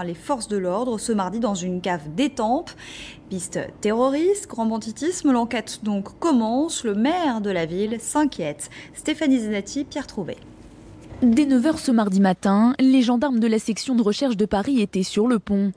Les forces de l'ordre ce mardi dans une cave d'Étampes. Piste terroriste, grand banditisme, l'enquête donc commence. Le maire de la ville s'inquiète. Stéphanie Zenati, Pierre Trouvé. Dès 9 h ce mardi matin, les gendarmes de la section de recherche de Paris étaient sur le pont.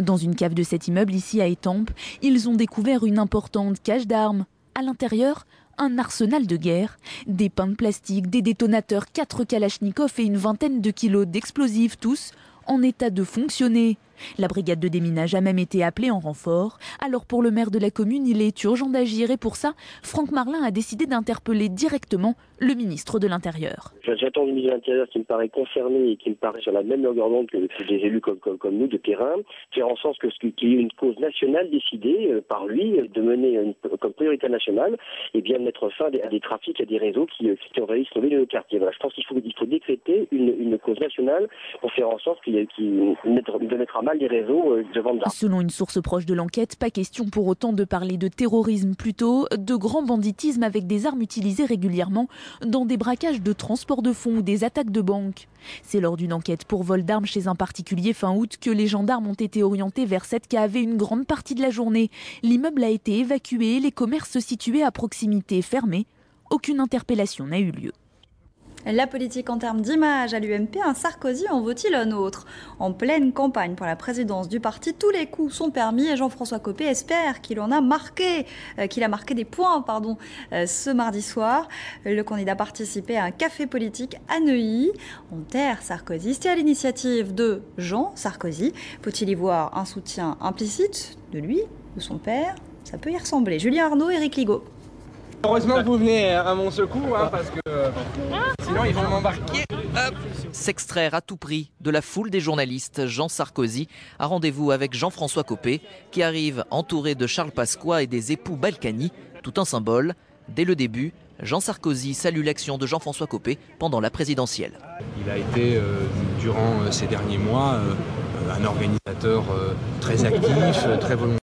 Dans une cave de cet immeuble ici à Étampes, ils ont découvert une importante cache d'armes. À l'intérieur, un arsenal de guerre, des pains de plastique, des détonateurs, 4 kalachnikovs et une vingtaine de kilos d'explosifs, tous en état de fonctionner. La brigade de déminage a même été appelée en renfort. Alors pour le maire de la commune, il est urgent d'agir et pour ça, Franck Marlin a décidé d'interpeller directement le ministre de l'Intérieur. J'attends le ministre de l'Intérieur qui me paraît concerné et qui me paraît sur la même longueur d'onde que des élus comme nous de terrain, faire en sorte qu'il y ait une cause nationale décidée par lui, de mener comme priorité nationale et bien mettre fin à des trafics, à des réseaux qui envahissent nos quartiers. Voilà, je pense qu'il faut décréter une cause nationale pour faire en sorte de mettre à mal les réseaux de vente d'armes. Selon une source proche de l'enquête, pas question pour autant de parler de terrorisme, plutôt de grand banditisme avec des armes utilisées régulièrement dans des braquages de transport de fonds ou des attaques de banques. C'est lors d'une enquête pour vol d'armes chez un particulier fin août que les gendarmes ont été orientés vers cette cave une grande partie de la journée. L'immeuble a été évacué et les commerces situés à proximité fermés. Aucune interpellation n'a eu lieu. La politique en termes d'image à l'UMP, un Sarkozy en vaut-il un autre? En pleine campagne pour la présidence du parti, tous les coups sont permis et Jean-François Copé espère qu'il a marqué des points ce mardi soir. Le candidat participait à un café politique à Neuilly, en terre sarkozyste, et à l'initiative de Jean Sarkozy. Faut-il y voir un soutien implicite de lui, de son père? Ça peut y ressembler. Julien Arnaud, Éric Ligaud. Heureusement que vous venez à mon secours, parce que sinon ils vont m'embarquer. S'extraire à tout prix de la foule des journalistes, Jean Sarkozy a rendez-vous avec Jean-François Copé, qui arrive entouré de Charles Pasqua et des époux Balkany, tout un symbole. Dès le début, Jean Sarkozy salue l'action de Jean-François Copé pendant la présidentielle. Il a été, durant ces derniers mois, un organisateur très actif, très volontaire.